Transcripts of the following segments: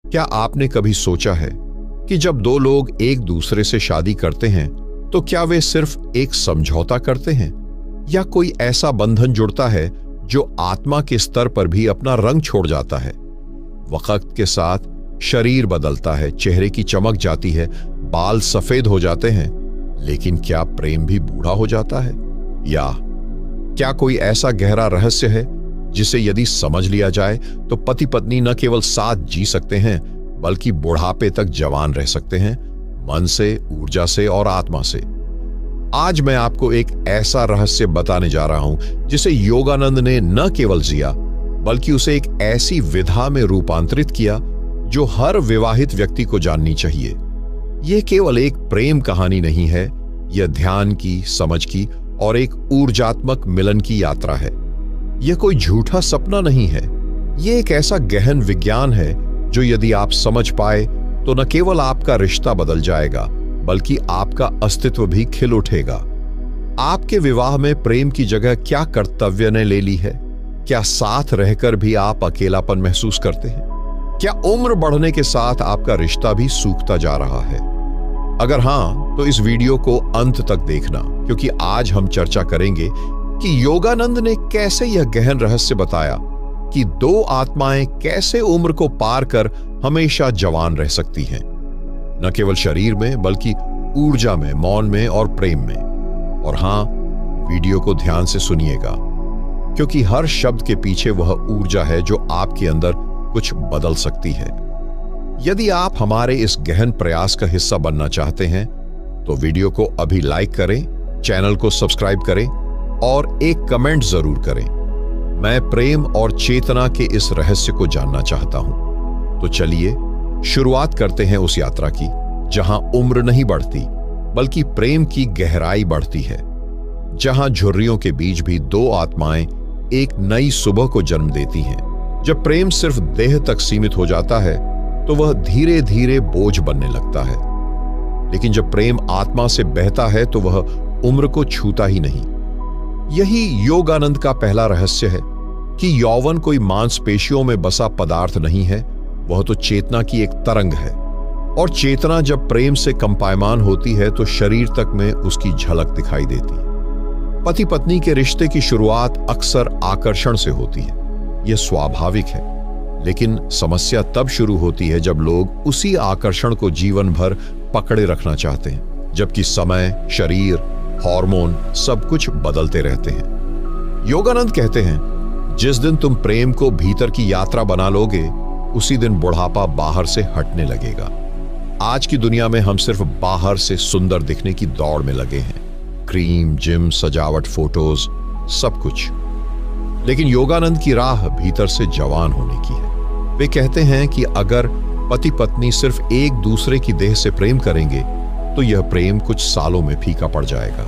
क्या आपने कभी सोचा है कि जब दो लोग एक दूसरे से शादी करते हैं तो क्या वे सिर्फ एक समझौता करते हैं या कोई ऐसा बंधन जुड़ता है जो आत्मा के स्तर पर भी अपना रंग छोड़ जाता है? वक्त के साथ शरीर बदलता है, चेहरे की चमक जाती है, बाल सफेद हो जाते हैं, लेकिन क्या प्रेम भी बूढ़ा हो जाता है? या क्या कोई ऐसा गहरा रहस्य है जिसे यदि समझ लिया जाए तो पति पत्नी न केवल साथ जी सकते हैं बल्कि बुढ़ापे तक जवान रह सकते हैं, मन से, ऊर्जा से और आत्मा से? आज मैं आपको एक ऐसा रहस्य बताने जा रहा हूं जिसे योगानंद ने न केवल जिया बल्कि उसे एक ऐसी विधा में रूपांतरित किया जो हर विवाहित व्यक्ति को जाननी चाहिए। यह केवल एक प्रेम कहानी नहीं है, यह ध्यान की, समझ की और एक ऊर्जात्मक मिलन की यात्रा है। यह कोई झूठा सपना नहीं है, यह एक ऐसा गहन विज्ञान है जो यदि आप समझ पाए तो न केवल आपका रिश्ता बदल जाएगा बल्कि आपका अस्तित्व भी खिल उठेगा। आपके विवाह में प्रेम की जगह क्या कर्तव्य ने ले ली है? क्या साथ रहकर भी आप अकेलापन महसूस करते हैं? क्या उम्र बढ़ने के साथ आपका रिश्ता भी सूखता जा रहा है? अगर हां, तो इस वीडियो को अंत तक देखना, क्योंकि आज हम चर्चा करेंगे कि योगानंद ने कैसे यह गहन रहस्य बताया कि दो आत्माएं कैसे उम्र को पार कर हमेशा जवान रह सकती हैं, न केवल शरीर में बल्कि ऊर्जा में, मौन में और प्रेम में। और हां, वीडियो को ध्यान से सुनिएगा, क्योंकि हर शब्द के पीछे वह ऊर्जा है जो आपके अंदर कुछ बदल सकती है। यदि आप हमारे इस गहन प्रयास का हिस्सा बनना चाहते हैं तो वीडियो को अभी लाइक करें, चैनल को सब्सक्राइब करें और एक कमेंट जरूर करें। मैं प्रेम और चेतना के इस रहस्य को जानना चाहता हूं। तो चलिए शुरुआत करते हैं उस यात्रा की जहां उम्र नहीं बढ़ती बल्कि प्रेम की गहराई बढ़ती है, जहां झुर्रियों के बीच भी दो आत्माएं एक नई सुबह को जन्म देती हैं। जब प्रेम सिर्फ देह तक सीमित हो जाता है तो वह धीरे धीरे बोझ बनने लगता है, लेकिन जब प्रेम आत्मा से बहता है तो वह उम्र को छूता ही नहीं। यही योगानंद का पहला रहस्य है कि यौवन कोई मांसपेशियों में बसा पदार्थ नहीं है, वह तो चेतना की एक तरंग है। और चेतना जब प्रेम से कंपायमान होती है तो शरीर तक में उसकी झलक दिखाई देती है। पति पत्नी के रिश्ते की शुरुआत अक्सर आकर्षण से होती है, यह स्वाभाविक है, लेकिन समस्या तब शुरू होती है जब लोग उसी आकर्षण को जीवन भर पकड़े रखना चाहते हैं, जबकि समय, शरीर, हार्मोन सब कुछ बदलते रहते हैं। योगानंद कहते हैं, जिस दिन तुम प्रेम को भीतर की यात्रा बना लोगे उसी दिन बुढ़ापा बाहर से हटने लगेगा। आज की दुनिया में हम सिर्फ बाहर से सुंदर दिखने की दौड़ में लगे हैं, क्रीम, जिम, सजावट, फोटोज, सब कुछ। लेकिन योगानंद की राह भीतर से जवान होने की है। वे कहते हैं कि अगर पति पत्नी सिर्फ एक दूसरे की देह से प्रेम करेंगे तो यह प्रेम कुछ सालों में फीका पड़ जाएगा,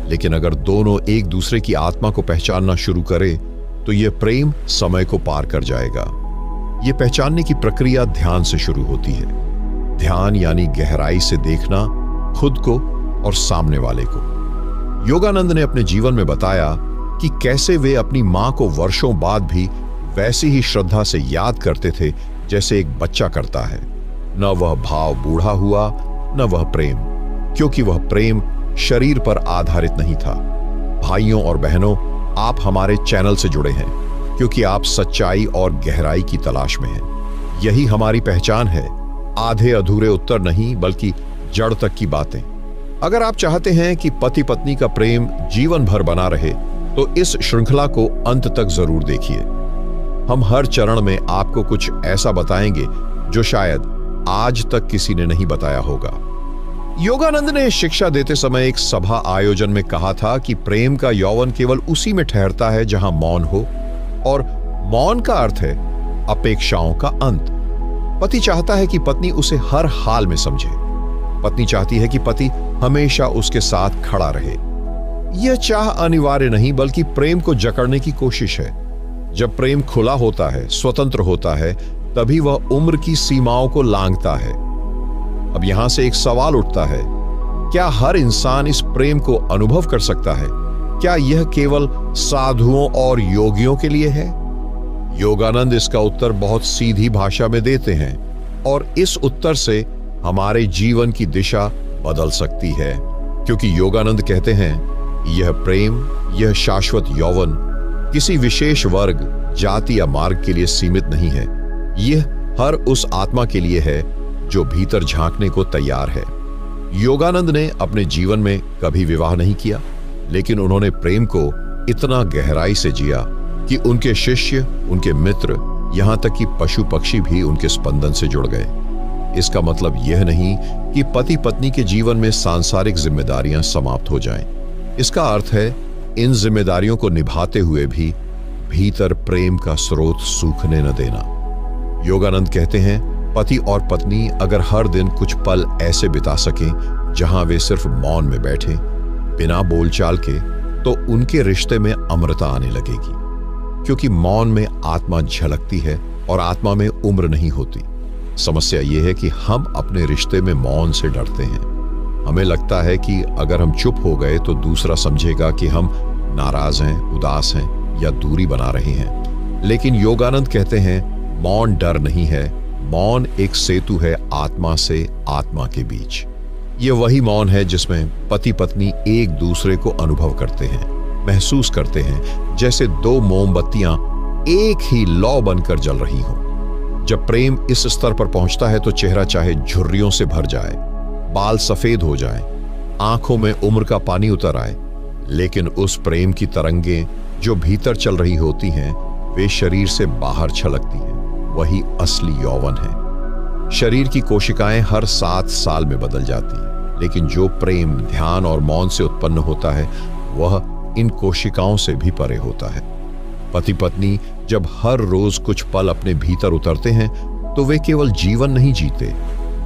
लेकिन अगर दोनों एक दूसरे की आत्मा को पहचानना शुरू करें तो यह प्रेम समय को पार कर जाएगा। यह पहचानने की प्रक्रिया ध्यान से शुरू होती है। ध्यान यानी गहराई से देखना खुद को और सामने वाले को। योगानंद ने अपने जीवन में बताया कि कैसे वे अपनी मां को वर्षों बाद भी वैसी ही श्रद्धा से याद करते थे जैसे एक बच्चा करता है। न वह भाव बूढ़ा हुआ, न वह प्रेम, क्योंकि वह प्रेम शरीर पर आधारित नहीं था। भाइयों और बहनों, आप हमारे चैनल से जुड़े हैं क्योंकि आप सच्चाई और गहराई की तलाश में हैं। यही हमारी पहचान है, आधे अधूरे उत्तर नहीं बल्कि जड़ तक की बातें। अगर आप चाहते हैं कि पति पत्नी का प्रेम जीवन भर बना रहे तो इस श्रृंखला को अंत तक जरूर देखिए। हम हर चरण में आपको कुछ ऐसा बताएंगे जो शायद आज तक किसी ने नहीं बताया होगा। योगानंद ने शिक्षा देते समय एक सभा आयोजन में कहा था कि प्रेम का यौवन केवल उसी में ठहरता है जहां मौन हो, और मौन का अर्थ है अपेक्षाओं का अंत। पति चाहता है कि पत्नी उसे हर हाल में समझे। पत्नी चाहती है कि पति हमेशा उसके साथ खड़ा रहे। यह चाह अनिवार्य नहीं बल्कि प्रेम को जकड़ने की कोशिश है। जब प्रेम खुला होता है, स्वतंत्र होता है, तभी वह उम्र की सीमाओं को लांघता है। अब यहां से एक सवाल उठता है, क्या हर इंसान इस प्रेम को अनुभव कर सकता है? क्या यह केवल साधुओं और योगियों के लिए है? योगानंद इसका उत्तर बहुत सीधी भाषा में देते हैं। और इस उत्तर से हमारे जीवन की दिशा बदल सकती है, क्योंकि योगानंद कहते हैं, यह प्रेम, यह शाश्वत यौवन किसी विशेष वर्ग, जाति या मार्ग के लिए सीमित नहीं है। यह हर उस आत्मा के लिए है जो भीतर झांकने को तैयार है। योगानंद ने अपने जीवन में कभी विवाह नहीं किया, लेकिन उन्होंने प्रेम को इतना गहराई से जिया कि उनके शिष्य, उनके मित्र, यहां तक कि पशु पक्षी भी उनके स्पंदन से जुड़ गए। इसका मतलब यह नहीं कि पति पत्नी के जीवन में सांसारिक जिम्मेदारियां समाप्त हो जाएं। इसका अर्थ है इन जिम्मेदारियों को निभाते हुए भी भीतर प्रेम का स्रोत सूखने न देना। योगानंद कहते हैं, पति और पत्नी अगर हर दिन कुछ पल ऐसे बिता सकें जहां वे सिर्फ मौन में बैठे, बिना बोलचाल के, तो उनके रिश्ते में अमरता आने लगेगी। क्योंकि मौन में आत्मा झलकती है और आत्मा में उम्र नहीं होती। समस्या यह है कि हम अपने रिश्ते में मौन से डरते हैं। हमें लगता है कि अगर हम चुप हो गए तो दूसरा समझेगा कि हम नाराज हैं, उदास हैं या दूरी बना रहे हैं। लेकिन योगानंद कहते हैं, मौन डर नहीं है, मौन एक सेतु है आत्मा से आत्मा के बीच। यह वही मौन है जिसमें पति पत्नी एक दूसरे को अनुभव करते हैं, महसूस करते हैं, जैसे दो मोमबत्तियां एक ही लौ बनकर जल रही हों। जब प्रेम इस स्तर पर पहुंचता है तो चेहरा चाहे झुर्रियों से भर जाए, बाल सफेद हो जाएं, आंखों में उम्र का पानी उतर आए, लेकिन उस प्रेम की तरंगें जो भीतर चल रही होती हैं, वे शरीर से बाहर छलकती हैं। वही असली यौवन है। शरीर की कोशिकाएं हर 7 साल में बदल जाती हैं, लेकिन जो प्रेम ध्यान और मौन से उत्पन्न होता है वह इन कोशिकाओं से भी परे होता है। पति पत्नी जब हर रोज कुछ पल अपने भीतर उतरते हैं तो वे केवल जीवन नहीं जीते,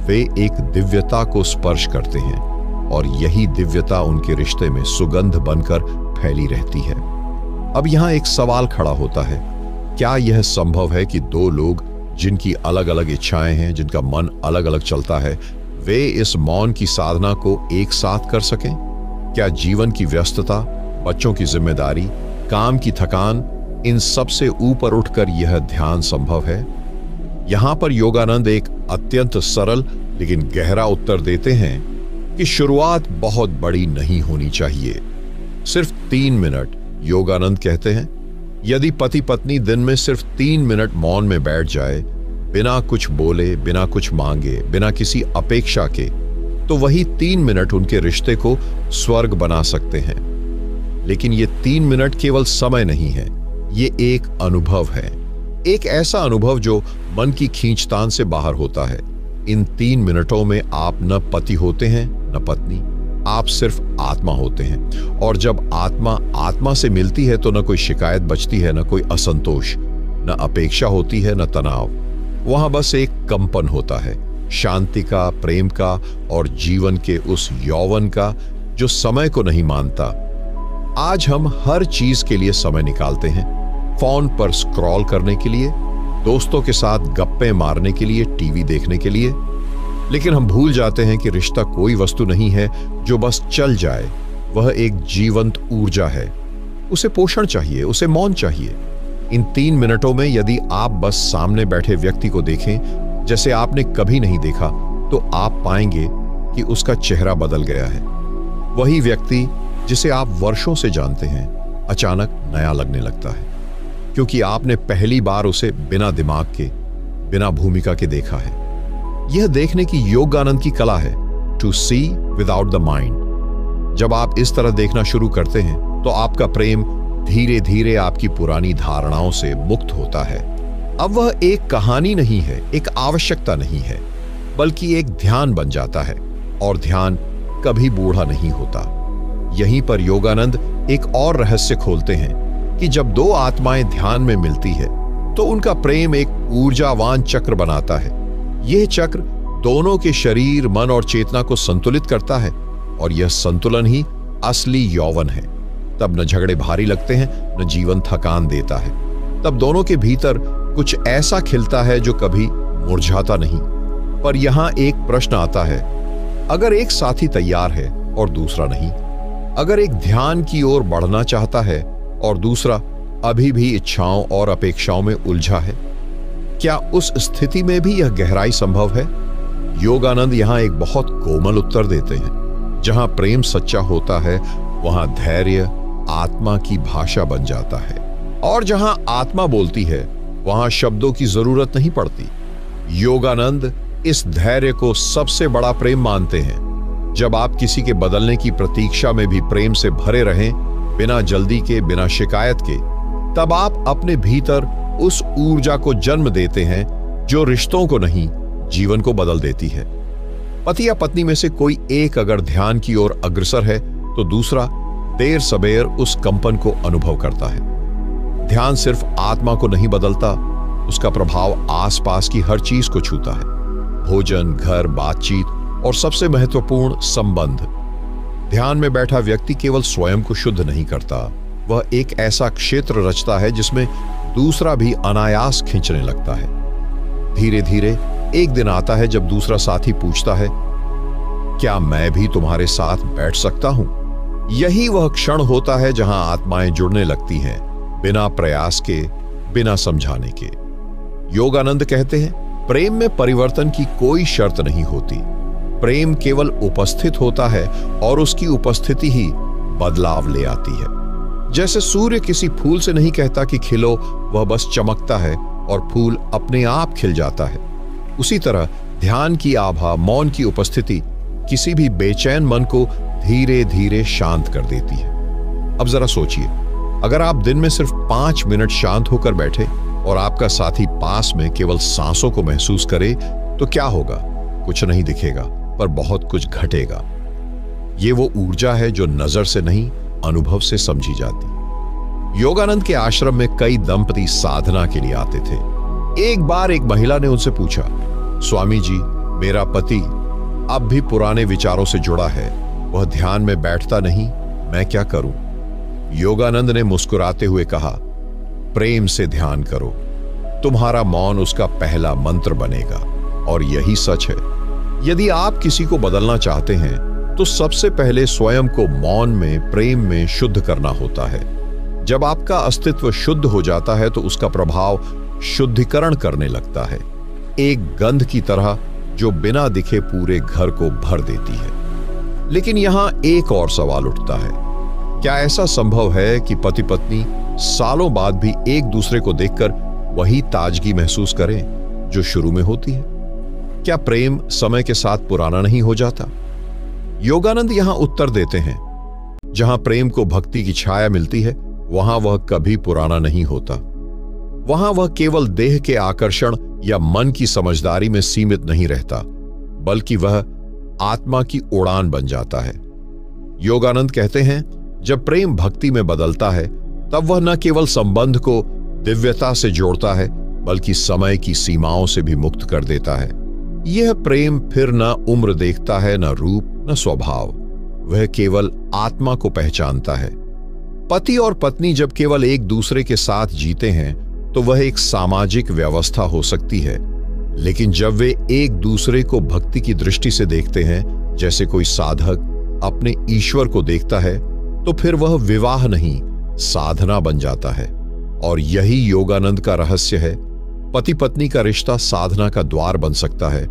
वे एक दिव्यता को स्पर्श करते हैं और यही दिव्यता उनके रिश्ते में सुगंध बनकर फैली रहती है। अब यहां एक सवाल खड़ा होता है, क्या यह संभव है कि दो लोग जिनकी अलग अलग इच्छाएं हैं, जिनका मन अलग अलग चलता है, वे इस मौन की साधना को एक साथ कर सकें? क्या जीवन की व्यस्तता, बच्चों की जिम्मेदारी, काम की थकान, इन सब से ऊपर उठकर यह ध्यान संभव है? यहां पर योगानंद एक अत्यंत सरल लेकिन गहरा उत्तर देते हैं कि शुरुआत बहुत बड़ी नहीं होनी चाहिए, सिर्फ 3 मिनट। योगानंद कहते हैं, यदि पति पत्नी दिन में सिर्फ 3 मिनट मौन में बैठ जाए, बिना कुछ बोले, बिना कुछ मांगे, बिना किसी अपेक्षा के, तो वही 3 मिनट उनके रिश्ते को स्वर्ग बना सकते हैं। लेकिन ये 3 मिनट केवल समय नहीं है, ये एक अनुभव है, एक ऐसा अनुभव जो मन की खींचतान से बाहर होता है। इन 3 मिनटों में आप न पति होते हैं न पत्नी, आप सिर्फ आत्मा होते हैं। और जब आत्मा आत्मा से मिलती है तो न कोई शिकायत बचती है, न कोई असंतोष, न अपेक्षा होती है, न तनाव। वहां बस एक कंपन होता है, शांति का, प्रेम का और जीवन के उस यौवन का जो समय को नहीं मानता। आज हम हर चीज के लिए समय निकालते हैं, फोन पर स्क्रॉल करने के लिए, दोस्तों के साथ गप्पे मारने के लिए, टीवी देखने के लिए, लेकिन हम भूल जाते हैं कि रिश्ता कोई वस्तु नहीं है जो बस चल जाए। वह एक जीवंत ऊर्जा है, उसे पोषण चाहिए, उसे मौन चाहिए। इन 3 मिनटों में यदि आप बस सामने बैठे व्यक्ति को देखें जैसे आपने कभी नहीं देखा, तो आप पाएंगे कि उसका चेहरा बदल गया है। वही व्यक्ति जिसे आप वर्षों से जानते हैं अचानक नया लगने लगता है, क्योंकि आपने पहली बार उसे बिना दिमाग के, बिना भूमिका के देखा है। यह देखने की योगानंद की कला है, to see without the mind. जब आप इस तरह देखना शुरू करते हैं तो आपका प्रेम धीरे धीरे आपकी पुरानी धारणाओं से मुक्त होता है। अब वह एक कहानी नहीं है, एक आवश्यकता नहीं है, बल्कि एक ध्यान बन जाता है। और ध्यान कभी बूढ़ा नहीं होता। यहीं पर योगानंद एक और रहस्य खोलते हैं कि जब दो आत्माएं ध्यान में मिलती है तो उनका प्रेम एक ऊर्जावान चक्र बनाता है। यह चक्र दोनों के शरीर, मन और चेतना को संतुलित करता है और यह संतुलन ही असली यौवन है। तब न झगड़े भारी लगते हैं, न जीवन थकान देता है। तब दोनों के भीतर कुछ ऐसा खिलता है जो कभी मुरझाता नहीं। पर यहां एक प्रश्न आता है, अगर एक साथी तैयार है और दूसरा नहीं, अगर एक ध्यान की ओर बढ़ना चाहता है और दूसरा अभी भी इच्छाओं और अपेक्षाओं में उलझा है, क्या उस स्थिति में भी यह गहराई संभव है? योगानंद यहां एक बहुत कोमल उत्तर देते हैं। जहां प्रेम सच्चा होता है, वहां धैर्य आत्मा की भाषा बन जाता है, और जहां आत्मा बोलती है, वहां शब्दों की जरूरत नहीं पड़ती। योगानंद इस धैर्य को सबसे बड़ा प्रेम मानते हैं। जब आप किसी के बदलने की प्रतीक्षा में भी प्रेम से भरे रहें, बिना जल्दी के, बिना शिकायत के, तब आप अपने भीतर उस ऊर्जा को जन्म देते हैं जो रिश्तों को नहीं, जीवन को बदल देती है। पति या पत्नी में से कोई एक अगर ध्यान की ओर अग्रसर है, तो दूसरा देर सबेर उस कंपन को अनुभव करता है। ध्यान सिर्फ आत्मा को नहीं बदलता, उसका प्रभाव आसपास की हर चीज को छूता है। भोजन, घर, बातचीत और सबसे महत्वपूर्ण संबंध। ध्यान में बैठा व्यक्ति केवल स्वयं को शुद्ध नहीं करता, वह एक ऐसा क्षेत्र रचता है जिसमें दूसरा भी अनायास खींचने लगता है। धीरे धीरे एक दिन आता है जब दूसरा साथी पूछता है, क्या मैं भी तुम्हारे साथ बैठ सकता हूं? यही वह क्षण होता है जहां आत्माएं जुड़ने लगती हैं, बिना प्रयास के, बिना समझाने के। योगानंद कहते हैं, प्रेम में परिवर्तन की कोई शर्त नहीं होती। प्रेम केवल उपस्थित होता है और उसकी उपस्थिति ही बदलाव ले आती है। जैसे सूर्य किसी फूल से नहीं कहता कि खिलो, वह बस चमकता है और फूल अपने आप खिल जाता है। उसी तरह ध्यान की आभा, मौन की उपस्थिति किसी भी बेचैन मन को धीरे धीरे शांत कर देती है। अब जरा सोचिए, अगर आप दिन में सिर्फ 5 मिनट शांत होकर बैठे और आपका साथी पास में केवल सांसों को महसूस करे, तो क्या होगा? कुछ नहीं दिखेगा, पर बहुत कुछ घटेगा। ये वो ऊर्जा है जो नजर से नहीं, अनुभव से समझी जाती। योगानंद के आश्रम में कई दंपति साधना के लिए आते थे। एक बार एक महिला ने उनसे पूछा, स्वामी जी, मेरा पति अब भी पुराने विचारों से जुड़ा है, वह ध्यान में बैठता नहीं, मैं क्या करूं? योगानंद ने मुस्कुराते हुए कहा, प्रेम से ध्यान करो, तुम्हारा मौन उसका पहला मंत्र बनेगा। और यही सच है। यदि आप किसी को बदलना चाहते हैं, तो सबसे पहले स्वयं को मौन में, प्रेम में शुद्ध करना होता है। जब आपका अस्तित्व शुद्ध हो जाता है, तो उसका प्रभाव शुद्धिकरण करने लगता है, एक गंध की तरह जो बिना दिखे पूरे घर को भर देती है। लेकिन यहां एक और सवाल उठता है, क्या ऐसा संभव है कि पति पत्नी सालों बाद भी एक दूसरे को देखकर वही ताजगी महसूस करें जो शुरू में होती है? क्या प्रेम समय के साथ पुराना नहीं हो जाता? योगानंद यहां उत्तर देते हैं, जहां प्रेम को भक्ति की छाया मिलती है, वहां वह कभी पुराना नहीं होता। वहां वह केवल देह के आकर्षण या मन की समझदारी में सीमित नहीं रहता, बल्कि वह आत्मा की उड़ान बन जाता है। योगानंद कहते हैं, जब प्रेम भक्ति में बदलता है, तब वह न केवल संबंध को दिव्यता से जोड़ता है, बल्कि समय की सीमाओं से भी मुक्त कर देता है। यह प्रेम फिर न उम्र देखता है, न रूप, न स्वभाव, वह केवल आत्मा को पहचानता है। पति और पत्नी जब केवल एक दूसरे के साथ जीते हैं, तो वह एक सामाजिक व्यवस्था हो सकती है। लेकिन जब वे एक दूसरे को भक्ति की दृष्टि से देखते हैं, जैसे कोई साधक अपने ईश्वर को देखता है, तो फिर वह विवाह नहीं, साधना बन जाता है। और यही योगानंद का रहस्य है। पति पत्नी का रिश्ता साधना का द्वार बन सकता है,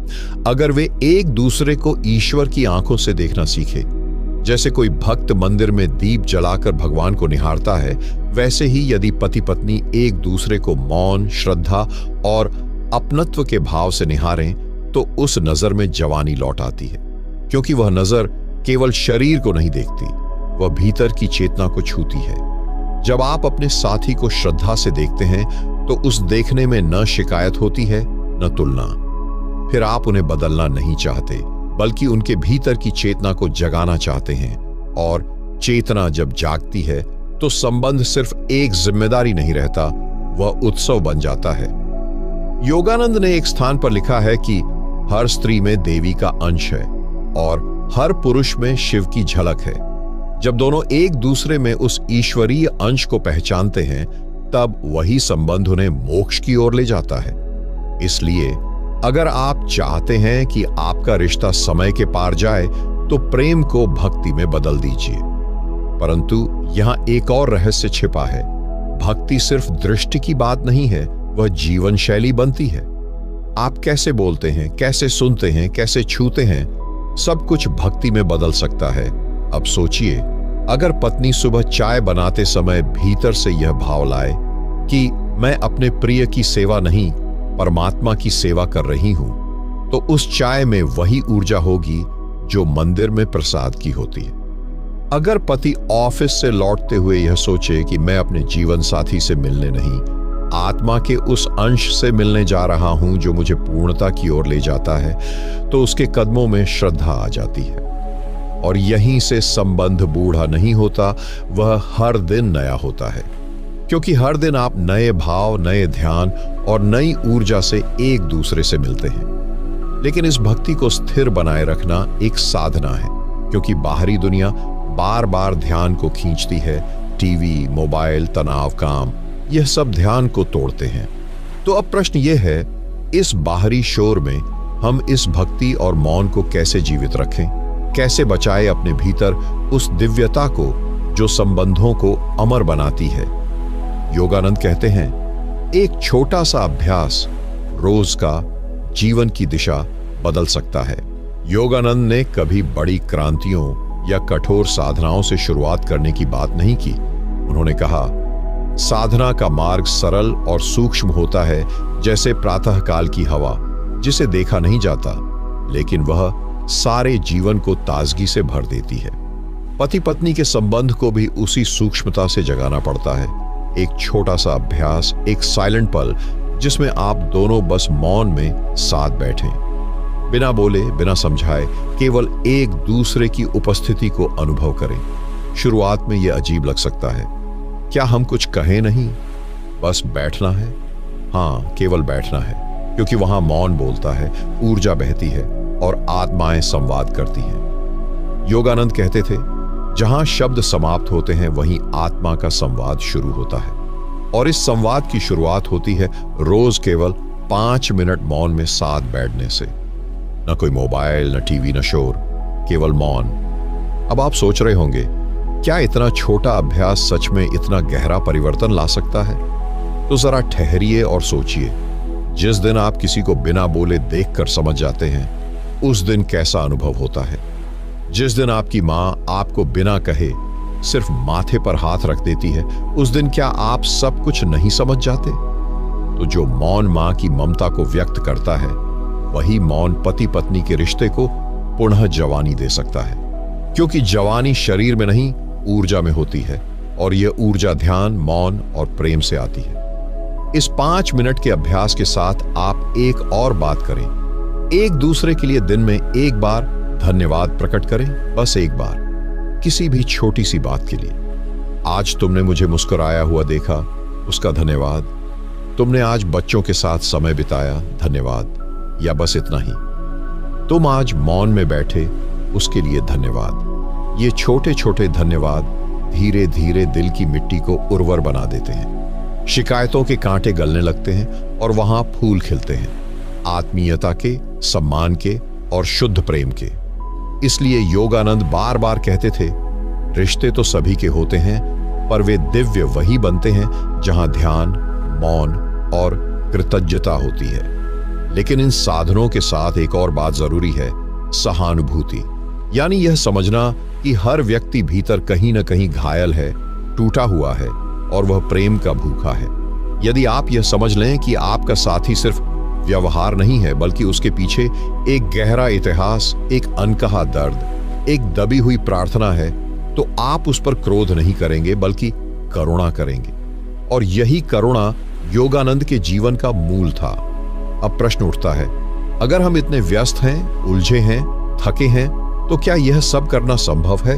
अगर वे एक दूसरे को ईश्वर की आंखों से देखना सीखे। जैसे कोई भक्त मंदिर में दीप जलाकर भगवान को निहारता है, वैसे ही यदि पति पत्नी एक दूसरे को मौन, श्रद्धा और अपनत्व के भाव से निहारें, तो उस नजर में जवानी लौट आती है। क्योंकि वह नजर केवल शरीर को नहीं देखती, वह भीतर की चेतना को छूती है। जब आप अपने साथी को श्रद्धा से देखते हैं, तो उस देखने में न शिकायत होती है, न तुलना। फिर आप उन्हें बदलना नहीं चाहते, बल्कि उनके भीतर की चेतना को जगाना चाहते हैं। और चेतना जब जागती है, तो संबंध सिर्फ एक जिम्मेदारी नहीं रहता, वह उत्सव बन जाता है। योगानंद ने एक स्थान पर लिखा है कि हर स्त्री में देवी का अंश है और हर पुरुष में शिव की झलक है। जब दोनों एक दूसरे में उस ईश्वरीय अंश को पहचानते हैं, तब वही संबंध उन्हें मोक्ष की ओर ले जाता है। इसलिए अगर आप चाहते हैं कि आपका रिश्ता समय के पार जाए, तो प्रेम को भक्ति में बदल दीजिए। परंतु यहां एक और रहस्य छिपा है। भक्ति सिर्फ दृष्टि की बात नहीं है, वह जीवन शैली बनती है। आप कैसे बोलते हैं, कैसे सुनते हैं, कैसे छूते हैं, सब कुछ भक्ति में बदल सकता है। अब सोचिए, अगर पत्नी सुबह चाय बनाते समय भीतर से यह भाव लाए कि मैं अपने प्रिय की सेवा नहीं, परमात्मा की सेवा कर रही हूं, तो उस चाय में वही ऊर्जा होगी जो मंदिर में प्रसाद की होती है। अगर पति ऑफिस से लौटते हुए यह सोचे कि मैं अपने जीवन साथी से मिलने नहीं, आत्मा के उस अंश से मिलने जा रहा हूं जो मुझे पूर्णता की ओर ले जाता है, तो उसके कदमों में श्रद्धा आ जाती है। और यहीं से संबंध बूढ़ा नहीं होता, वह हर दिन नया होता है, क्योंकि हर दिन आप नए भाव, नए ध्यान और नई ऊर्जा से एक दूसरे से मिलते हैं। लेकिन इस भक्ति को स्थिर बनाए रखना एक साधना है, क्योंकि बाहरी दुनिया बार बार ध्यान को खींचती है। टीवी, मोबाइल, तनाव, काम, यह सब ध्यान को तोड़ते हैं। तो अब प्रश्न यह है, इस बाहरी शोर में हम इस भक्ति और मौन को कैसे जीवित रखें, कैसे बचाए अपने भीतर उस दिव्यता को जो संबंधों को अमर बनाती है। योगानंद कहते हैं, एक छोटा सा अभ्यास रोज का जीवन की दिशा बदल सकता है। योगानंद ने कभी बड़ी क्रांतियों या कठोर साधनाओं से शुरुआत करने की बात नहीं की। उन्होंने कहा, साधना का मार्ग सरल और सूक्ष्म होता है, जैसे प्रातःकाल की हवा, जिसे देखा नहीं जाता, लेकिन वह सारे जीवन को ताजगी से भर देती है। पति पत्नी के संबंध को भी उसी सूक्ष्मता से जगाना पड़ता है। एक छोटा सा अभ्यास, एक साइलेंट पल, जिसमें आप दोनों बस मौन में साथ बैठें, बिना बोले, बिना समझाए, केवल एक दूसरे की उपस्थिति को अनुभव करें। शुरुआत में यह अजीब लग सकता है। क्या हम कुछ कहें नहीं, बस बैठना है? हाँ, केवल बैठना है, क्योंकि वहां मौन बोलता है, ऊर्जा बहती है और आत्माएं संवाद करती हैं। योगानंद कहते थे, जहां शब्द समाप्त होते हैं वहीं आत्मा का संवाद शुरू होता है। और इस संवाद की शुरुआत होती है रोज केवल 5 मिनट मौन में साथ बैठने से। न कोई मोबाइल, न टीवी, न शोर, केवल मौन। अब आप सोच रहे होंगे, क्या इतना छोटा अभ्यास सच में इतना गहरा परिवर्तन ला सकता है? तो जरा ठहरिए और सोचिए। जिस दिन आप किसी को बिना बोले देखकर समझ जाते हैं, उस दिन कैसा अनुभव होता है। जिस दिन आपकी मां आपको बिना कहे सिर्फ माथे पर हाथ रख देती है, उस दिन क्या आप सब कुछ नहीं समझ जाते? तो जो मौन मां की ममता को व्यक्त करता है, वही मौन पति पत्नी के रिश्ते को पुनः जवानी दे सकता है। क्योंकि जवानी शरीर में नहीं, ऊर्जा में होती है, और यह ऊर्जा ध्यान, मौन और प्रेम से आती है। इस 5 मिनट के अभ्यास के साथ आप एक और बात करें। एक दूसरे के लिए दिन में एक बार धन्यवाद प्रकट करें, बस एक बार, किसी भी छोटी सी बात के लिए। आज तुमने मुझे मुस्कुराया हुआ देखा, उसका धन्यवाद। तुमने आज बच्चों के साथ समय बिताया, धन्यवाद। या बस इतना ही, तुम आज मौन में बैठे, उसके लिए धन्यवाद। ये छोटे छोटे धन्यवाद धीरे धीरे दिल की मिट्टी को उर्वर बना देते हैं। शिकायतों के कांटे गलने लगते हैं और वहां फूल खिलते हैं, आत्मीयता के, सम्मान के और शुद्ध प्रेम के। इसलिए योगानंद बार बार कहते थे, रिश्ते तो सभी के होते हैं, पर वे दिव्य वही बनते हैं जहां ध्यान, मौन और कृतज्ञता होती है। लेकिन इन साधनों के साथ एक और बात जरूरी है, सहानुभूति। यानी यह समझना कि हर व्यक्ति भीतर कहीं न कहीं घायल है, टूटा हुआ है और वह प्रेम का भूखा है। यदि आप यह समझ लें कि आपका साथी सिर्फ व्यवहार नहीं है, बल्कि उसके पीछे एक गहरा इतिहास, एक अनकहा दर्द, एक दबी हुई प्रार्थना है, तो आप उस पर क्रोध नहीं करेंगे, बल्कि करुणा करेंगे। और यही करुणा योगानंद के जीवन का मूल था। अब प्रश्न उठता है, अगर हम इतने व्यस्त हैं, उलझे हैं, थके हैं, तो क्या यह सब करना संभव है?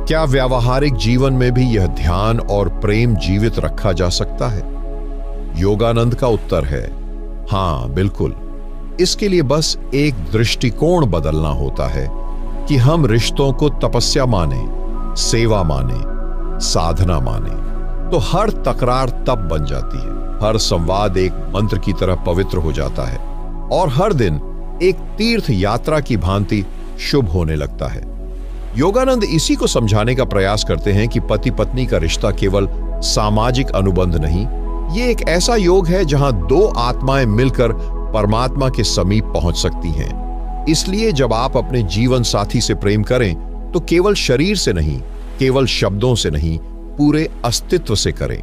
क्या व्यावहारिक जीवन में भी यह ध्यान और प्रेम जीवित रखा जा सकता है? योगानंद का उत्तर है हां, बिल्कुल। इसके लिए बस एक दृष्टिकोण बदलना होता है कि हम रिश्तों को तपस्या माने, सेवा माने, साधना माने, तो हर तकरार तप बन जाती है, हर संवाद एक मंत्र की तरह पवित्र हो जाता है और हर दिन एक तीर्थ यात्रा की भांति शुभ होने लगता है। योगानंद इसी को समझाने का प्रयास करते हैं कि पति पत्नी का रिश्ता केवल सामाजिक अनुबंध नहीं, ये एक ऐसा योग है जहां दो आत्माएं मिलकर परमात्मा के समीप पहुंच सकती हैं। इसलिए जब आप अपने जीवन साथी से प्रेम करें तो केवल शरीर से नहीं, केवल शब्दों से नहीं, पूरे अस्तित्व से करें।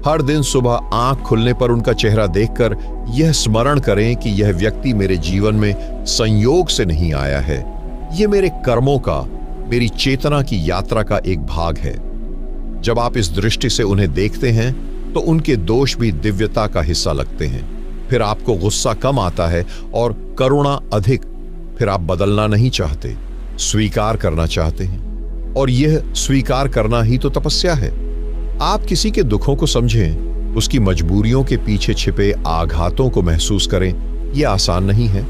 हर दिन सुबह आंख खुलने पर उनका चेहरा देखकर यह स्मरण करें कि यह व्यक्ति मेरे जीवन में संयोग से नहीं आया है, यह मेरे कर्मों का, मेरी चेतना की यात्रा का एक भाग है। जब आप इस दृष्टि से उन्हें देखते हैं तो उनके दोष भी दिव्यता का हिस्सा लगते हैं। फिर आपको गुस्सा कम आता है और करुणा अधिक। फिर आप बदलना नहीं चाहते, स्वीकार करना चाहते हैं, और यह स्वीकार करना ही तो तपस्या है। आप किसी के दुखों को समझें, उसकी मजबूरियों के पीछे छिपे आघातों को महसूस करें। यह आसान नहीं है,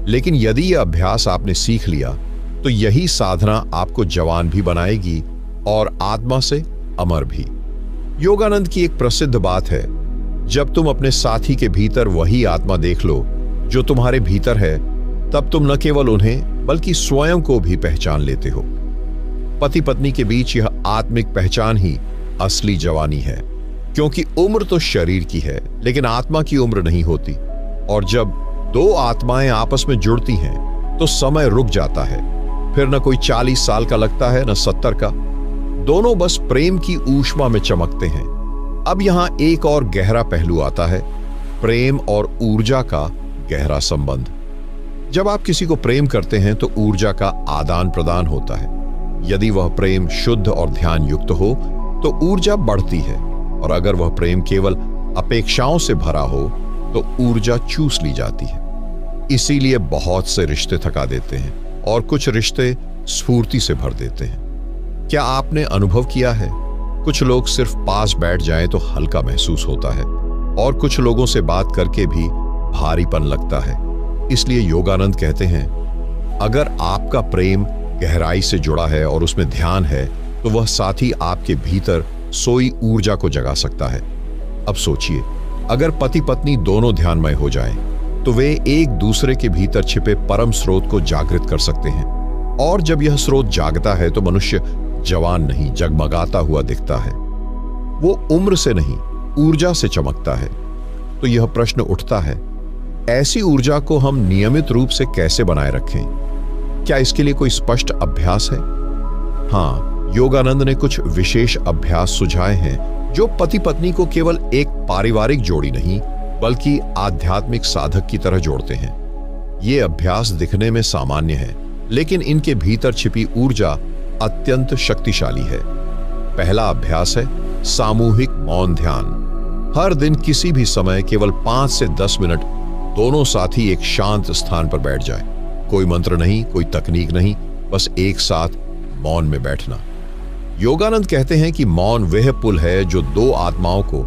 लेकिन यदि यह अभ्यास आपने सीख लिया तो यही साधना आपको जवान भी बनाएगी और आत्मा से अमर भी। योगानंद की एक प्रसिद्ध बात है, जब तुम अपने साथी के भीतर वही आत्मा देख लो जो तुम्हारे भीतर है, तब तुम न केवल उन्हें बल्कि स्वयं को भी पहचान लेते हो। पति पत्नी के बीच यह आत्मिक पहचान ही असली जवानी है, क्योंकि उम्र तो शरीर की है लेकिन आत्मा की उम्र नहीं होती। और जब दो आत्माएं आपस में जुड़ती हैं तो समय रुक जाता है। फिर न कोई 40 साल का लगता है, न 70 का। दोनों बस प्रेम की ऊष्मा में चमकते हैं। अब यहां एक और गहरा पहलू आता है, प्रेम और ऊर्जा का गहरा संबंध। जब आप किसी को प्रेम करते हैं तो ऊर्जा का आदान प्रदान होता है। यदि वह प्रेम शुद्ध और ध्यान युक्त हो तो ऊर्जा बढ़ती है, और अगर वह प्रेम केवल अपेक्षाओं से भरा हो तो ऊर्जा चूस ली जाती है। इसीलिए बहुत से रिश्ते थका देते हैं और कुछ रिश्ते स्फूर्ति से भर देते हैं। क्या आपने अनुभव किया है, कुछ लोग सिर्फ पास बैठ जाएं तो हल्का महसूस होता है, और कुछ लोगों से बात करके भी भारीपन लगता है। इसलिए योगानंद कहते हैं, अगर आपका प्रेम गहराई से जुड़ा है और उसमें ध्यान है तो वह साथी आपके भीतर सोई ऊर्जा को जगा सकता है। अब सोचिए, अगर पति पत्नी दोनों ध्यानमय हो जाएं, तो वे एक दूसरे के भीतर छिपे परम स्रोत को जागृत कर सकते हैं। और जब यह स्रोत जागता है तो मनुष्य जवान नहीं, जगमगाता हुआ दिखता है। वो उम्र से नहीं, ऊर्जा से चमकता है। तो यह प्रश्न उठता है, ऐसी ऊर्जा को हम नियमित रूप से कैसे बनाए रखें? क्या इसके लिए कोई स्पष्ट अभ्यास है? हाँ, योगानंद ने कुछ विशेष अभ्यास सुझाए हैं जो पति पत्नी को केवल एक पारिवारिक जोड़ी नहीं बल्कि आध्यात्मिक साधक की तरह जोड़ते हैं। ये अभ्यास दिखने में सामान्य है, लेकिन इनके भीतर छिपी ऊर्जा अत्यंत शक्तिशाली है। पहला अभ्यास है सामूहिक मौन ध्यान। हर दिन किसी भी समय केवल 5 से 10 मिनट दोनों साथी एक शांत स्थान पर बैठ जाएं। कोई मंत्र नहीं, कोई तकनीक नहीं, बस एक साथ मौन में बैठना। योगानंद कहते हैं कि मौन वह पुल है जो दो आत्माओं को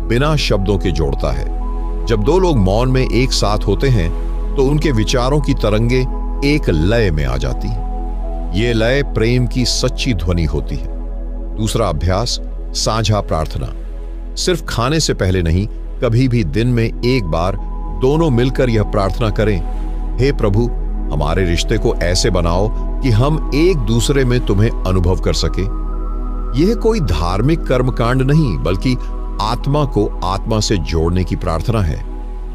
बिना शब्दों के जोड़ता है। जब दो लोग मौन में एक साथ होते हैं तो उनके विचारों की तरंगे एक लय में आ जाती हैं। ये लय प्रेम की सच्ची ध्वनि होती है। दूसरा अभ्यास साझा प्रार्थना। सिर्फ खाने से पहले नहीं, कभी भी दिन में एक बार दोनों मिलकर यह प्रार्थना करें, हे प्रभु, हमारे रिश्ते को ऐसे बनाओ कि हम एक दूसरे में तुम्हें अनुभव कर सके। यह कोई धार्मिक कर्मकांड नहीं बल्कि आत्मा को आत्मा से जोड़ने की प्रार्थना है।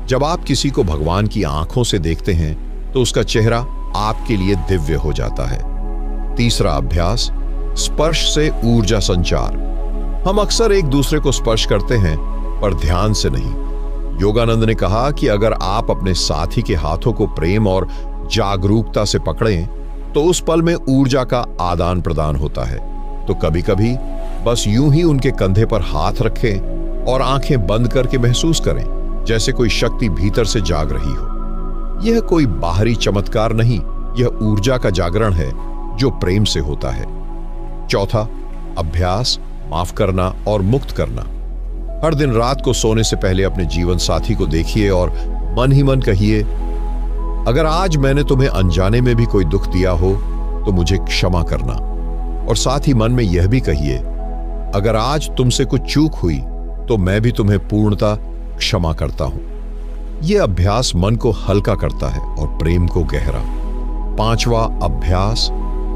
जब आप किसी को भगवान की आंखों से देखते हैं तो उसका चेहरा आपके लिए दिव्य हो जाता है। तीसरा अभ्यास स्पर्श से ऊर्जा संचार। हम अक्सर एक दूसरे को स्पर्श करते हैं पर ध्यान से नहीं। योगानंद ने कहा कि अगर आप अपने साथी के हाथों को प्रेम और जागरूकता से पकड़ें तो उस पल में ऊर्जा का आदान प्रदान होता है। तो कभी कभी बस यूं ही उनके कंधे पर हाथ रखें और आंखें बंद करके महसूस करें जैसे कोई शक्ति भीतर से जाग रही हो। यह कोई बाहरी चमत्कार नहीं, यह ऊर्जा का जागरण है जो प्रेम से होता है। चौथा अभ्यास माफ करना और मुक्त करना। हर दिन रात को सोने से पहले अपने जीवन साथी को देखिए और मन ही मन कहिए, अगर आज मैंने तुम्हें अनजाने में भी कोई दुख दिया हो तो मुझे क्षमा करना। और साथ ही मन में यह भी कहिए, अगर आज तुमसे कुछ चूक हुई तो मैं भी तुम्हें पूर्णता क्षमा करता हूं। यह अभ्यास मन को हल्का करता है और प्रेम को गहरा। पांचवा अभ्यास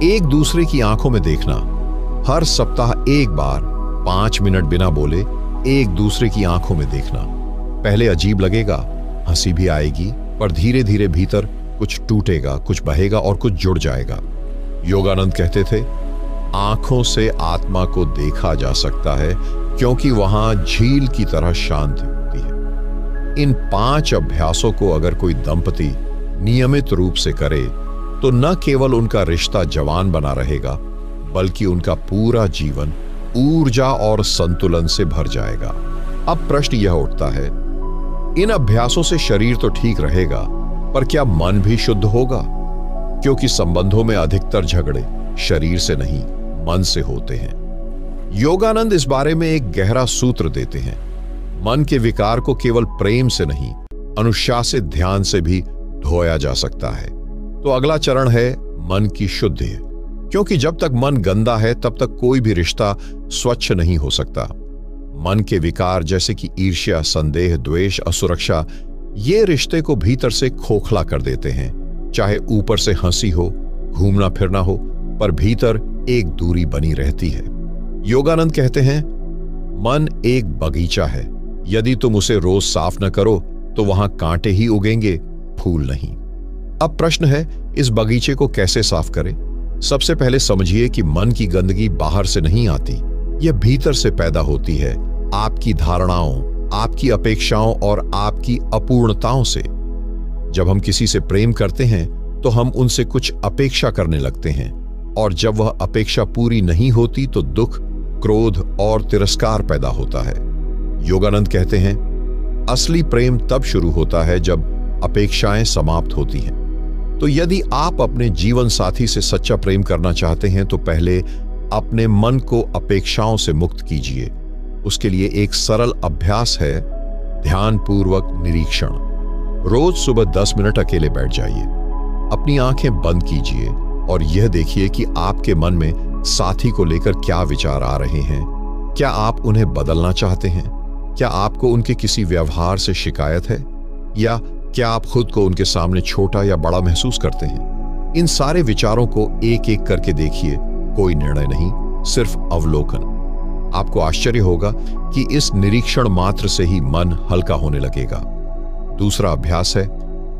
एक दूसरे की आंखों में देखना। हर सप्ताह एक बार 5 मिनट बिना बोले एक दूसरे की आंखों में देखना। पहले अजीब लगेगा, हंसी भी आएगी, पर धीरे धीरे भीतर कुछ टूटेगा, कुछ बहेगा और कुछ जुड़ जाएगा। योगानंद कहते थे, आंखों से आत्मा को देखा जा सकता है क्योंकि वहां झील की तरह शांति होती है। इन 5 अभ्यासों को अगर कोई दंपति नियमित रूप से करे तो न केवल उनका रिश्ता जवान बना रहेगा, बल्कि उनका पूरा जीवन ऊर्जा और संतुलन से भर जाएगा। अब प्रश्न यह उठता है, इन अभ्यासों से शरीर तो ठीक रहेगा, पर क्या मन भी शुद्ध होगा? क्योंकि संबंधों में अधिकतर झगड़े शरीर से नहीं, मन से होते हैं। योगानंद इस बारे में एक गहरा सूत्र देते हैं। मन के विकार को केवल प्रेम से नहीं, अनुशासित ध्यान से भी धोया जा सकता है। तो अगला चरण है मन की शुद्धि, क्योंकि जब तक मन गंदा है तब तक कोई भी रिश्ता स्वच्छ नहीं हो सकता। मन के विकार जैसे कि ईर्ष्या, संदेह, द्वेष, असुरक्षा, ये रिश्ते को भीतर से खोखला कर देते हैं। चाहे ऊपर से हंसी हो, घूमना फिरना हो, पर भीतर एक दूरी बनी रहती है। योगानंद कहते हैं, मन एक बगीचा है, यदि तुम उसे रोज साफ न करो तो वहां कांटे ही उगेंगे, फूल नहीं। अब प्रश्न है, इस बगीचे को कैसे साफ करें? सबसे पहले समझिए कि मन की गंदगी बाहर से नहीं आती, यह भीतर से पैदा होती है, आपकी धारणाओं, आपकी अपेक्षाओं और आपकी अपूर्णताओं से। जब हम किसी से प्रेम करते हैं तो हम उनसे कुछ अपेक्षा करने लगते हैं, और जब वह अपेक्षा पूरी नहीं होती तो दुख, क्रोध और तिरस्कार पैदा होता है। योगानंद कहते हैं, असली प्रेम तब शुरू होता है जब अपेक्षाएं समाप्त होती हैं। तो यदि आप अपने जीवन साथी से सच्चा प्रेम करना चाहते हैं तो पहले अपने मन को अपेक्षाओं से मुक्त कीजिए। उसके लिए एक सरल अभ्यास है, ध्यानपूर्वक निरीक्षण। रोज सुबह 10 मिनट अकेले बैठ जाइए, अपनी आंखें बंद कीजिए और यह देखिए कि आपके मन में साथी को लेकर क्या विचार आ रहे हैं। क्या आप उन्हें बदलना चाहते हैं? क्या आपको उनके किसी व्यवहार से शिकायत है? या क्या आप खुद को उनके सामने छोटा या बड़ा महसूस करते हैं? इन सारे विचारों को एक एक करके देखिए, कोई निर्णय नहीं, सिर्फ अवलोकन। आपको आश्चर्य होगा कि इस निरीक्षण मात्र से ही मन हल्का होने लगेगा। दूसरा अभ्यास है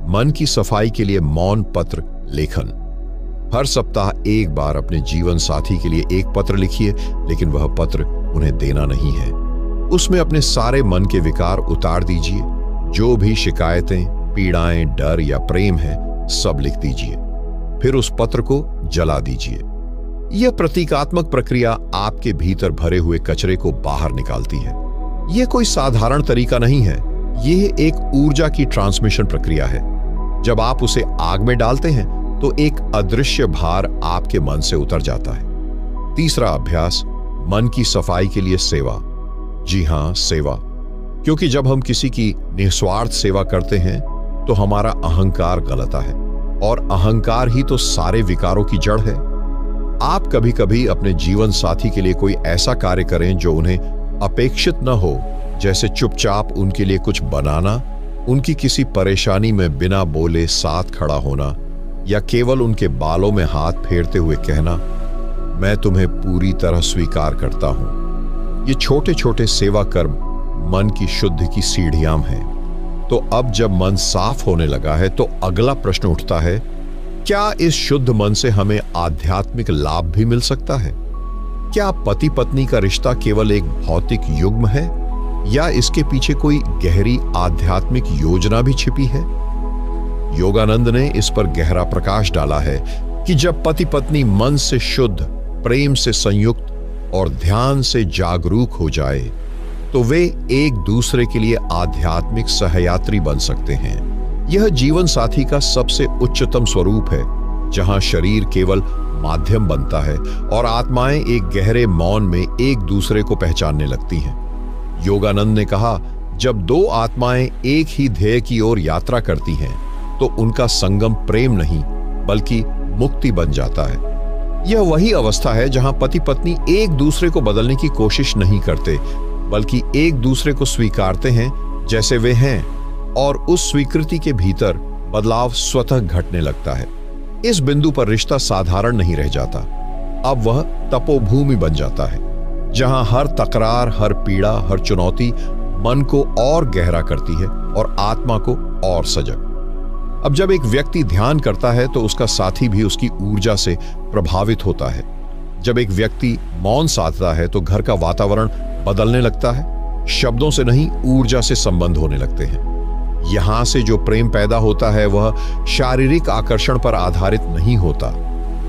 मन की सफाई के लिए मौन पत्र लेखन। हर सप्ताह एक बार अपने जीवन साथी के लिए एक पत्र लिखिए, लेकिन वह पत्र उन्हें देना नहीं है। उसमें अपने सारे मन के विकार उतार दीजिए, जो भी शिकायतें, पीड़ाएं, डर या प्रेम है, सब लिख दीजिए। फिर उस पत्र को जला दीजिए। यह प्रतीकात्मक प्रक्रिया आपके भीतर भरे हुए कचरे को बाहर निकालती है। यह कोई साधारण तरीका नहीं है, यह एक ऊर्जा की ट्रांसमिशन प्रक्रिया है। जब आप उसे आग में डालते हैं तो एक अदृश्य भार आपके मन से उतर जाता है। तीसरा अभ्यास, मन की सफाई के लिए सेवा। जी हां, सेवा, क्योंकि जब हम किसी की निस्वार्थ सेवा करते हैं तो हमारा अहंकार गलता है, और अहंकार ही तो सारे विकारों की जड़ है। आप कभी कभी अपने जीवन साथी के लिए कोई ऐसा कार्य करें जो उन्हें अपेक्षित न हो, जैसे चुपचाप उनके लिए कुछ बनाना, उनकी किसी परेशानी में बिना बोले साथ खड़ा होना, या केवल उनके बालों में हाथ फेरते हुए कहना, मैं तुम्हें पूरी तरह स्वीकार करता हूं। ये छोटे छोटे सेवा कर्म मन की शुद्धि की सीढ़ियां हैं। तो अब जब मन साफ होने लगा है तो अगला प्रश्न उठता है, क्या इस शुद्ध मन से हमें आध्यात्मिक लाभ भी मिल सकता है? क्या पति पत्नी का रिश्ता केवल एक भौतिक युग्म है, या इसके पीछे कोई गहरी आध्यात्मिक योजना भी छिपी है? योगानंद ने इस पर गहरा प्रकाश डाला है कि जब पति पत्नी मन से शुद्ध, प्रेम से संयुक्त और ध्यान से जागरूक हो जाए तो वे एक दूसरे के लिए आध्यात्मिक सहयात्री बन सकते हैं। यह जीवन साथी का सबसे उच्चतम स्वरूप है, जहां शरीर केवल माध्यम बनता है और आत्माएं एक गहरे मौन में एक दूसरे को पहचानने लगती हैं। योगानंद ने कहा, जब दो आत्माएं एक ही ध्येय की ओर यात्रा करती हैं तो उनका संगम प्रेम नहीं बल्कि मुक्ति बन जाता है। यह वही अवस्था है जहां पति पत्नी एक दूसरे को बदलने की कोशिश नहीं करते, बल्कि एक दूसरे को स्वीकारते हैं जैसे वे हैं, और उस स्वीकृति के भीतर बदलाव स्वतः घटने लगता है। इस बिंदु पर रिश्ता साधारण नहीं रह जाता, अब वह तपोभूमि बन जाता है। जहां हर तकरार, हर पीड़ा, हर चुनौती मन को और गहरा करती है और आत्मा को और सजग। अब जब एक व्यक्ति ध्यान करता है तो उसका साथी भी उसकी ऊर्जा से प्रभावित होता है। जब एक व्यक्ति मौन साधता है तो घर का वातावरण बदलने लगता है। शब्दों से नहीं, ऊर्जा से संबंध होने लगते हैं। यहां से जो प्रेम पैदा होता है वह शारीरिक आकर्षण पर आधारित नहीं होता,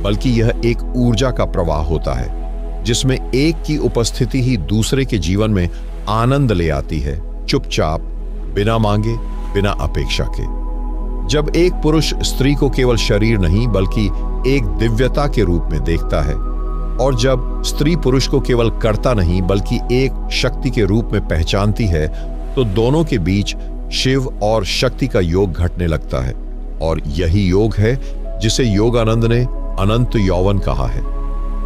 बल्कि यह एक ऊर्जा का प्रवाह होता है जिसमें एक की उपस्थिति ही दूसरे के जीवन में आनंद ले आती है, चुपचाप, बिना मांगे, बिना अपेक्षा के। जब एक पुरुष स्त्री को केवल शरीर नहीं बल्कि एक दिव्यता के रूप में देखता है, और जब स्त्री पुरुष को केवल कर्ता नहीं बल्कि एक शक्ति के रूप में पहचानती है, तो दोनों के बीच शिव और शक्ति का योग घटने लगता है। और यही योग है जिसे योगानंद ने अनंत यौवन कहा है,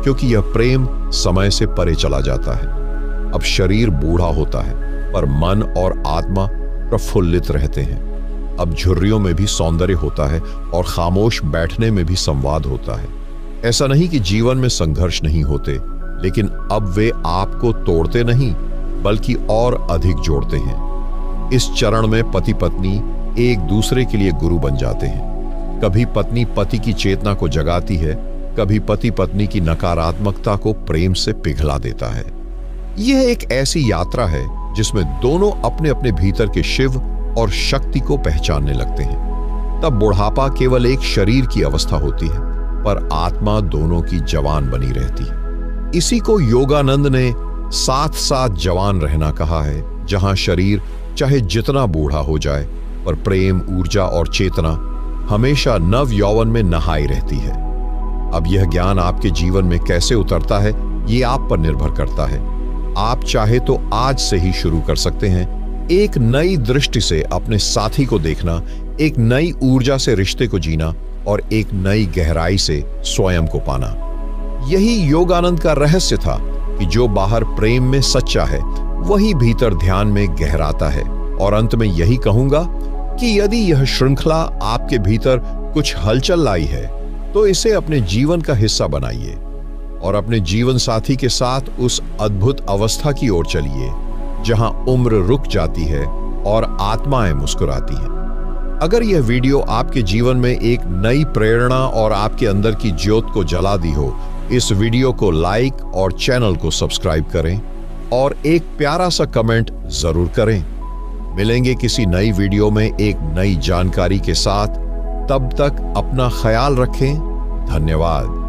क्योंकि यह प्रेम समय से परे चला जाता है। अब शरीर बूढ़ा होता है पर मन और आत्मा प्रफुल्लित रहते हैं। अब झुर्रियों में भी सौंदर्य होता है और खामोश बैठने में भी संवाद होता है। ऐसा नहीं कि जीवन में संघर्ष नहीं होते, लेकिन अब वे आपको तोड़ते नहीं बल्कि और अधिक जोड़ते हैं। इस चरण में पति पत्नी एक दूसरे के लिए गुरु बन जाते हैं। कभी पत्नी पति की चेतना को जगाती है, कभी पति पत्नी की नकारात्मकता को प्रेम से पिघला देता है। यह एक ऐसी यात्रा है जिसमें दोनों अपने अपने भीतर के शिव और शक्ति को पहचानने लगते हैं। तब बुढ़ापा केवल एक शरीर की अवस्था होती है, पर आत्मा दोनों की जवान बनी रहती है। इसी को योगानंद ने साथ साथ जवान रहना कहा है, जहां शरीर चाहे जितना बूढ़ा हो जाए, पर प्रेम, ऊर्जा और चेतना हमेशा नव यौवन में नहाई रहती है। अब यह ज्ञान आपके जीवन में कैसे उतरता है, ये आप पर निर्भर करता है। आप चाहे तो आज से ही शुरू कर सकते हैं, एक नई दृष्टि से अपने साथी को देखना, एक नई ऊर्जा से रिश्ते को जीना और एक नई गहराई से स्वयं को पाना। यही योगानंद का रहस्य था कि जो बाहर प्रेम में सच्चा है वही भीतर ध्यान में गहराता है। और अंत में यही कहूंगा कि यदि यह श्रृंखला आपके भीतर कुछ हलचल लाई है तो इसे अपने जीवन का हिस्सा बनाइए और अपने जीवन साथी के साथ उस अद्भुत अवस्था की ओर चलिए जहां उम्र रुक जाती है और आत्माएं मुस्कुराती हैं। अगर यह वीडियो आपके जीवन में एक नई प्रेरणा और आपके अंदर की ज्योत को जला दी हो, इस वीडियो को लाइक और चैनल को सब्सक्राइब करें और एक प्यारा सा कमेंट जरूर करें। मिलेंगे किसी नई वीडियो में एक नई जानकारी के साथ। तब तक अपना ख्याल रखें। धन्यवाद।